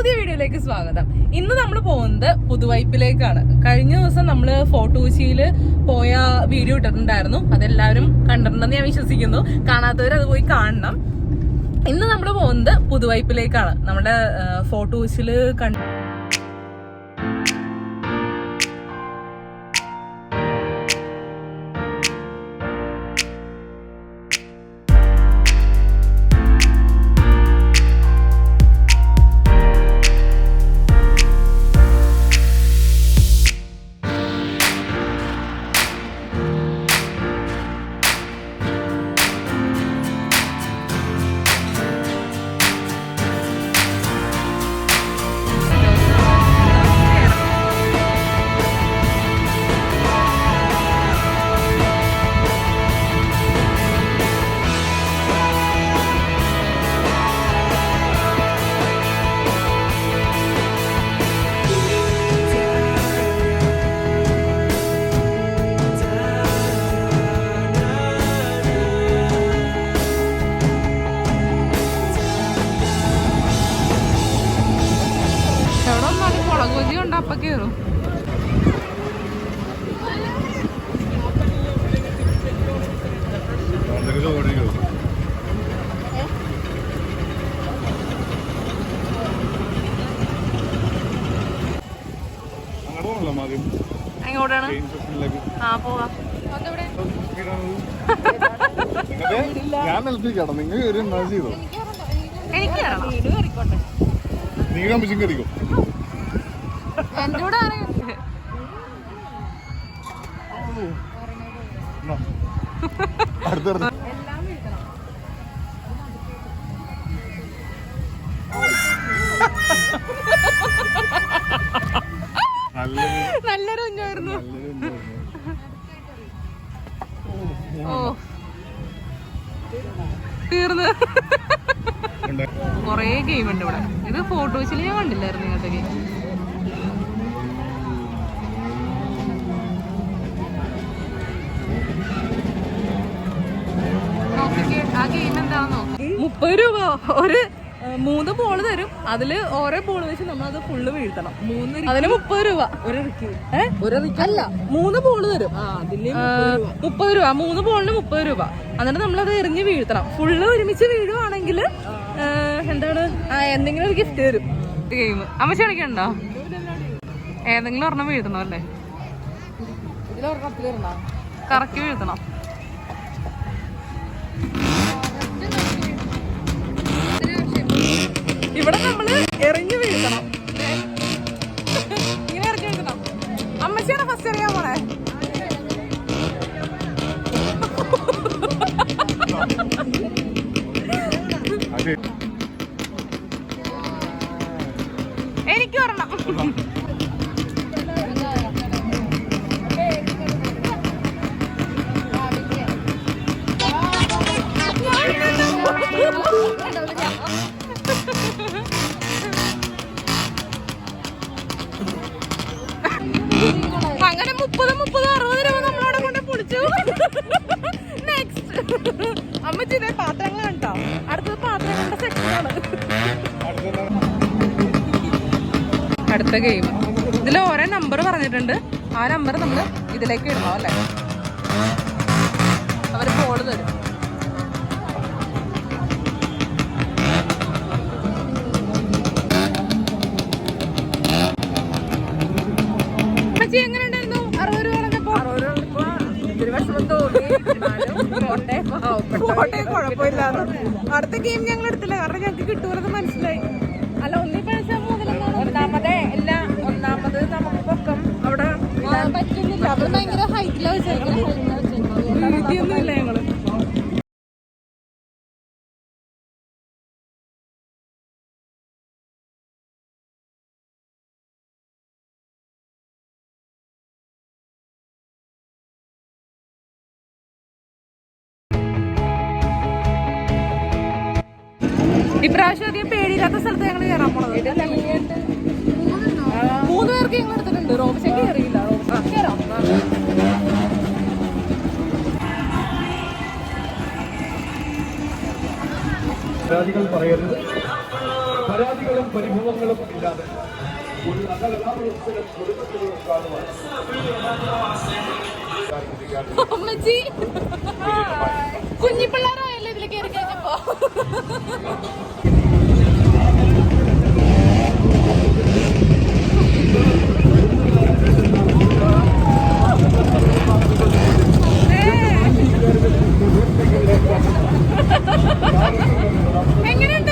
പുതിയ വീഡിയോയിലേക്ക് സ്വാഗതം. ഇന്ന് നമ്മൾ പോകുന്നത് പുതുവൈപ്പിലേക്കാണ്. കഴിഞ്ഞ ദിവസം നമ്മൾ ഫോർട്ട് കൊച്ചിയിൽ പോയ വീഡിയോ ഇട്ടിട്ടുണ്ടായിരുന്നു. അതെല്ലാവരും കണ്ടിട്ടുണ്ടെന്ന് ഞാൻ വിശ്വസിക്കുന്നു. കാണാത്തവർ അത് പോയി കാണണം. ഇന്ന് നമ്മൾ പോകുന്നത് പുതുവൈപ്പിലേക്കാണ്. നമ്മുടെ ഫോർട്ട് കൊച്ചിയിൽ അപ്പൊ കേറും. എങ്ങോട്ടാണ്? ആ പോവാ. എനിക്ക് എന്റെ കൂടെ നല്ലൊരു കുഞ്ഞായിരുന്നു. ഓ തീർന്ന്. കൊറേ ഗെയിം ഉണ്ട് ഇവിടെ. ഇത് ഫോട്ടോസിൽ ഞാൻ കണ്ടില്ലായിരുന്നു ഇങ്ങനത്തെ ഗെയിം. ആ ഗെയിം എന്താണെന്നോ, 30 രൂപ ഒരു 3 ബോള് തരും. അതില് ഓരോ ബോൾ വെച്ച് നമ്മളത് ഫുള്ള് വീഴ്ത്തണം. അതിന് 30 രൂപ. അല്ല 3 ബോള് തരും. 30 രൂപ. 3 ബോളിന് 30 രൂപ. എന്നിട്ട് നമ്മളത് എറിഞ്ഞ് വീഴ്ത്തണം. ഫുള്ള് ഒരുമിച്ച് വീഴുവാണെങ്കിൽ എന്താണ് എന്തെങ്കിലും ഒരു ഗിഫ്റ്റ് തരും. ഗെയിം അമ്മ ക്ഷണിക്കണ്ടോ? ഏതെങ്കിലും ഒരെണ്ണം വീഴ്ത്തണം അല്ലേ? കറക്കി വീഴ്ത്തണം. ഇവിടെ നമ്മള് എറിഞ്ഞു വീഴ്ത്തണം. ഇങ്ങനെ ഇറക്കി വീഴ്ത്തണം. അമ്മച്ചിയാണ് ഫസ്റ്റ് എറിയാൻ പോണേ. എനിക്ക് വരണം. അങ്ങനെ 30, 60 രൂപ നമ്മളവിടെ കൊണ്ട് പൊളിച്ചു. നെക്സ്റ്റ് അമ്മച്ചി ഇതേ പാത്രങ്ങൾ കണ്ടോ? അടുത്തത് പാത്രങ്ങളുടെ സെക്ഷനാണ്. അടുത്ത ഗെയിം. ഇതിൽ ഓരോ നമ്പർ പറഞ്ഞിട്ടുണ്ട്. ആ നമ്പർ നമ്മൾ ഇതിലേക്ക് ഇടണം അല്ലേ? അവർ ബോള് തരും. എങ്ങനെ ഉണ്ടായിരുന്നു? 60 രൂപ പറഞ്ഞപ്പോ കുഴപ്പമില്ലാതെ. അടുത്ത ഗെയിം ഞങ്ങൾ എടുത്തില്ല, കാരണം ഞങ്ങൾക്ക് കിട്ടുമെന്നത് മനസ്സിലായി. അല്ല ഒന്നാമത് നമുക്ക് പൊക്കം അവിടെ പറ്റുന്നില്ല. അവിടെ ഭയങ്കര ഹൈറ്റിലാണ് വെച്ചിരിക്കുന്നത്. വീട്ടിയൊന്നുമില്ല ഞങ്ങള്. ഇപ്രാവശ്യം അധികം പേടിയില്ലാത്ത സ്ഥലത്ത് ഞങ്ങൾ കയറാൻ പോണത്. 3 പേർക്ക് ഞങ്ങൾ എടുത്തിട്ടുണ്ട്. റോബിച്ചേക്ക് കയറിയില്ല. കയറാം. പരാതികൾ പറയരുത്. പരാതികളും പരിഭവങ്ങളും ഇല്ലാതെ ഒരു നല്ല കഥാപ്രവർത്തനം കുടുംബത്തിലും കാണുവാൻ കുഞ്ഞിപ്പിള്ളേരായല്ലോ ഇതിൽ കയറി കഴിഞ്ഞപ്പോ. എങ്ങനെയുണ്ട്?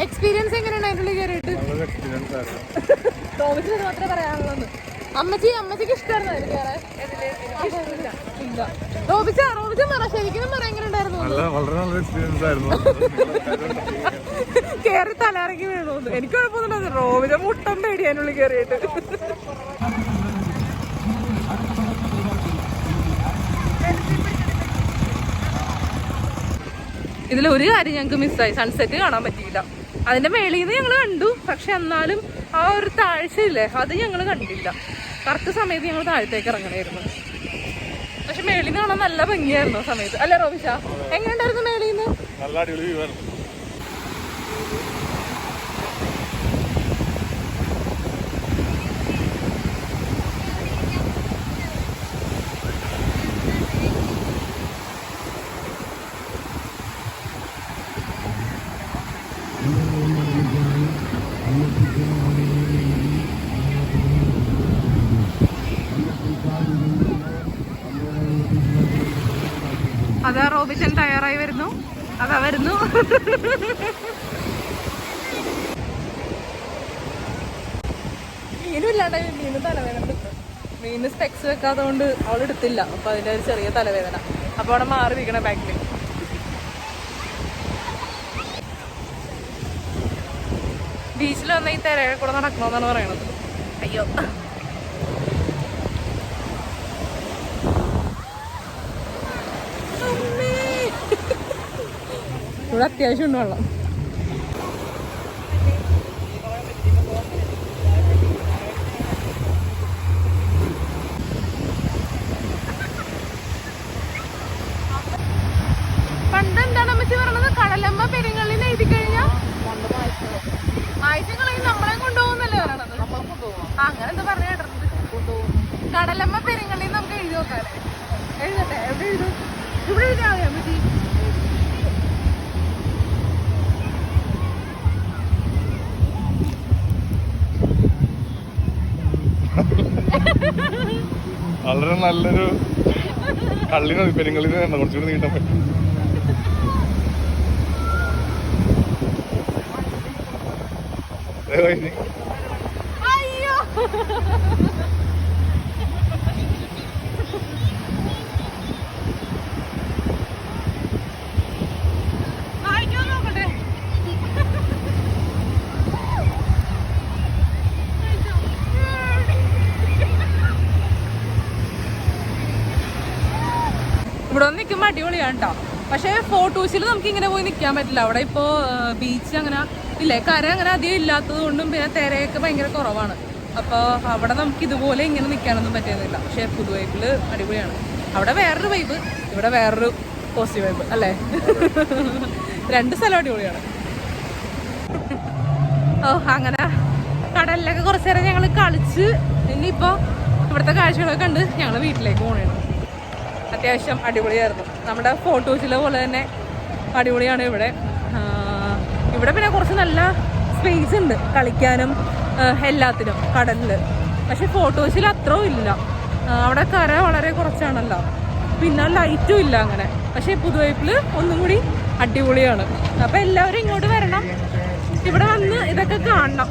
എക്സ്പീരിയൻസ് എങ്ങനെയുണ്ടായിട്ടുള്ള കയറിയിട്ട്? റോബിച്ചിന് മാത്രമേ പറയാനുള്ളൂ. അമ്മച്ചിക്ക് ഇഷ്ടമായിരുന്നു കയറാൻ. ഇല്ല റോബിച്ച പറ, ശരിക്കും പറ എങ്ങനെയുണ്ടായിരുന്നു? വളരെ നല്ല എക്സ്പീരിയൻസ് ആയിരുന്നു. കേറി തലയിറങ്ങി വീണു. എനിക്ക് കുഴപ്പമൊന്നുണ്ടായിരുന്നു. റോബിച്ച മുട്ടം പേടിയാനുള്ളിൽ കയറിയിട്ട്. ഇതിലൊരു കാര്യം ഞങ്ങൾക്ക് മിസ്സായി, സൺസെറ്റ് കാണാൻ പറ്റിയില്ല. അതിന്റെ മേളിൽ നിന്ന് ഞങ്ങൾ കണ്ടു, പക്ഷെ എന്നാലും ആ ഒരു താഴ്ചയില്ലേ അത് ഞങ്ങൾ കണ്ടില്ല. കറക്റ്റ് സമയത്ത് ഞങ്ങൾ താഴത്തേക്ക് ഇറങ്ങണമായിരുന്നു. പക്ഷെ മേളിൽ നിന്ന് കാണാൻ നല്ല ഭംഗിയായിരുന്നു സമയത്ത്, അല്ല റോബിഷ? എങ്ങനെയുണ്ടായിരുന്നു മേളിൽ നിന്ന്? നല്ല അടിപൊളി വ്യൂ ആയിരുന്നു. അതാ റോബിച്ചൻ തയ്യാറായി വരുന്നു. അതാ വരുന്നു. മീനും ഇല്ലാണ്ടായി. മീന് തലവേദന എടുത്തു. മീന് സ്പെക്സ് വെക്കാതെ കൊണ്ട് അവൾ എടുത്തില്ല. അപ്പൊ അതിന്റെ ഒരു ചെറിയ തലവേദന. അപ്പൊ അവിടെ മാറി നിൽക്കണ ബാക്കില്. ബീച്ചിൽ വന്ന ഈ തിരയെ കൂടെ നടക്കണമെന്നാണ് പറയണത്. അയ്യോ, ഇവിടെ അത്യാവശ്യം ഉണ്ട് വെള്ളം. പണ്ട് എന്താണ് അമ്മച്ചി പറഞ്ഞത്? കടലമ്മ പെരുങ്ങള്ളിന്ന് എഴുതി കഴിഞ്ഞാൽ ആഴ്ചകളായി നമ്മളെ കൊണ്ടുപോകുന്നല്ലേ പറയണത്? അങ്ങനെ എന്താ പറഞ്ഞ കേട്ടിരുന്നത്? കടലമ്മ പെരുങ്ങള്ളിന്ന് നമുക്ക് എഴുതി നോക്കാല്ലേ? എഴുതട്ടെ? എവിടെ എഴുതും? ഇവിടെ എഴുതിയാ മതി അമ്മച്ചി. വളരെ നല്ലൊരു കള്ളിന് പെരുങ്ങളിന് കുറച്ചുകൂടി നീട്ടാൻ പറ്റും. അയ്യോ, നോക്കട്ടെ. ഇവിടെ ഒന്ന് നിൽക്കുമ്പോൾ അടിപൊളിയാണ് കേട്ടോ. പക്ഷേ ഫോട്ടോസിൽ നമുക്ക് ഇങ്ങനെ പോയി നിൽക്കാൻ പറ്റില്ല. അവിടെ ഇപ്പോൾ ബീച്ച് അങ്ങനെ ഇല്ലേ, കര അങ്ങനെ അധികം ഇല്ലാത്തത് കൊണ്ടും പിന്നെ തിരയൊക്കെ ഭയങ്കര കുറവാണ്. അപ്പോൾ അവിടെ നമുക്ക് ഇതുപോലെ ഇങ്ങനെ നിൽക്കാനൊന്നും പറ്റുന്നില്ല. പക്ഷേ പുതുവൈപ്പിൽ അടിപൊളിയാണ്. അവിടെ വേറൊരു വൈബ്, ഇവിടെ വേറൊരു പോസിറ്റീവ് വൈബ് അല്ലേ. രണ്ട് സ്ഥലം അടിപൊളിയാണ്. ഓ അങ്ങനെ കടലിലൊക്കെ കുറച്ച് നേരം ഞങ്ങൾ കളിച്ച് ഇനിയിപ്പോൾ ഇവിടുത്തെ കാഴ്ചകളൊക്കെ കണ്ട് ഞങ്ങൾ വീട്ടിലേക്ക് പോകണം. അത്യാവശ്യം അടിപൊളിയായിരുന്നു. നമ്മുടെ ഫോട്ടോസിലെ പോലെ തന്നെ അടിപൊളിയാണ് ഇവിടെ. ഇവിടെ പിന്നെ കുറച്ച് നല്ല സ്പേസ് ഉണ്ട് കളിക്കാനും എല്ലാത്തിനും കടലിൽ. പക്ഷെ ഫോട്ടോസിൽ അത്രയും ഇല്ല. അവിടെ കര വളരെ കുറച്ചാണല്ലോ, പിന്നെ ലൈറ്റും ഇല്ല അങ്ങനെ. പക്ഷെ പുതുവൈപ്പിൽ ഒന്നും കൂടി അടിപൊളിയാണ്. അപ്പം എല്ലാവരും ഇങ്ങോട്ട് വരണം, ഇവിടെ വന്ന് ഇതൊക്കെ കാണണം.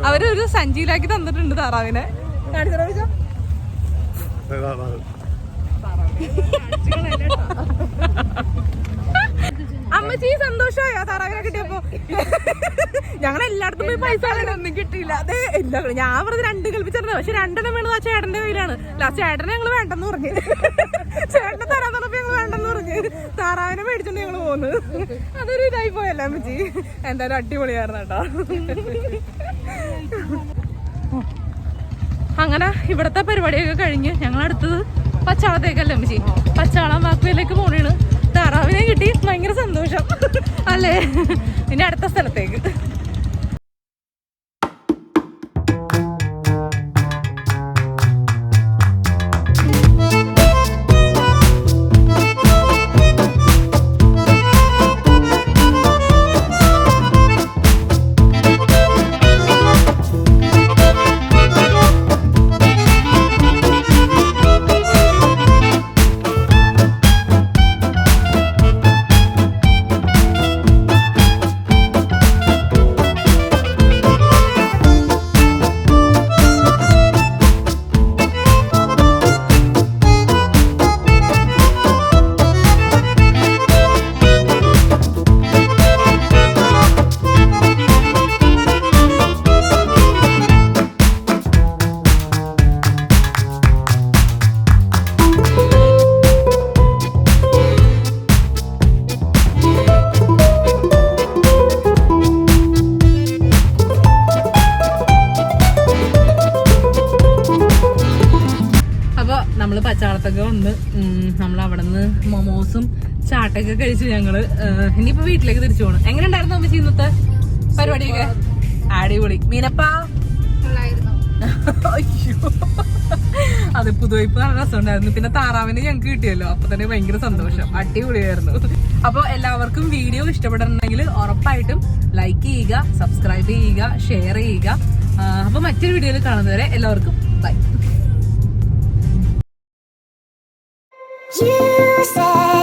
അവരൊരു സഞ്ചിയിലാക്കി തന്നിട്ടുണ്ട് താറാവിനെ. അമ്മ അമ്മച്ചി സന്തോഷമായ താറാവിനെ കിട്ടിയപ്പോ. ഞങ്ങൾ എല്ലായിടത്തും പോയി പൈസ ഒന്നും കിട്ടിയില്ല. അതെ എല്ലാ ഞാൻ വെറുതെ 2 കൽപ്പിച്ചിരുന്നത്. പക്ഷെ 2 വീണത് ആ ചേട്ടന്റെ കയ്യിലാണ്. ലാസ്റ്റ് ചേട്ടനെ ഞങ്ങള് വേണ്ടെന്ന് പറഞ്ഞു. ചേട്ടനെ തരാൻ തന്നപ്പോ ഞങ്ങൾ വേണ്ടെന്ന് പറഞ്ഞു. താറാവിനെ മേടിച്ചോണ്ട് ഞങ്ങള് പോകുന്നത്. അതൊരു ഇതായി പോയല്ലേ അമ്മച്ചി. എന്തായാലും അടിപൊളിയായിരുന്നു കേട്ടോ. അങ്ങനെ ഇവിടത്തെ പരിപാടിയൊക്കെ കഴിഞ്ഞ് ഞങ്ങൾ അടുത്തത് പച്ചാളത്തേക്കല്ലേ അമ്മച്ചി. പച്ചാളം വാക്കുവയിലേക്ക് പോണേണ്. താറാവിനെ കിട്ടി, ഭയങ്കര സന്തോഷം അല്ലേ. ഇനി അടുത്ത സ്ഥലത്തേക്ക്. നമ്മള് പച്ചാളത്തൊക്കെ വന്ന് നമ്മൾ അവിടെ നിന്ന് മൊമോസും ചാട്ടൊക്കെ കഴിച്ചു ഞങ്ങള്. ഇനിയിപ്പോ വീട്ടിലേക്ക് തിരിച്ചു പോകണം. എങ്ങനെ ഉണ്ടായിരുന്നു അമ്മച്ചി ഇന്നത്തെ പരിപാടിയൊക്കെ? അടിപൊളി. മീനപ്പാ അയ്യോ അത് പുതുവയ്പ് നല്ല രസമുണ്ടായിരുന്നു. പിന്നെ താറാവിന് ഞങ്ങൾക്ക് കിട്ടിയല്ലോ, അപ്പൊ തന്നെ ഭയങ്കര സന്തോഷം. അടിപൊളിയായിരുന്നു. അപ്പൊ എല്ലാവർക്കും വീഡിയോ ഇഷ്ടപ്പെടണമെങ്കിൽ ഉറപ്പായിട്ടും ലൈക്ക് ചെയ്യുക, സബ്സ്ക്രൈബ് ചെയ്യുക, ഷെയർ ചെയ്യുക. അപ്പൊ മറ്റൊരു വീഡിയോയിൽ കാണുന്നവരെ എല്ലാവർക്കും ബൈ. You said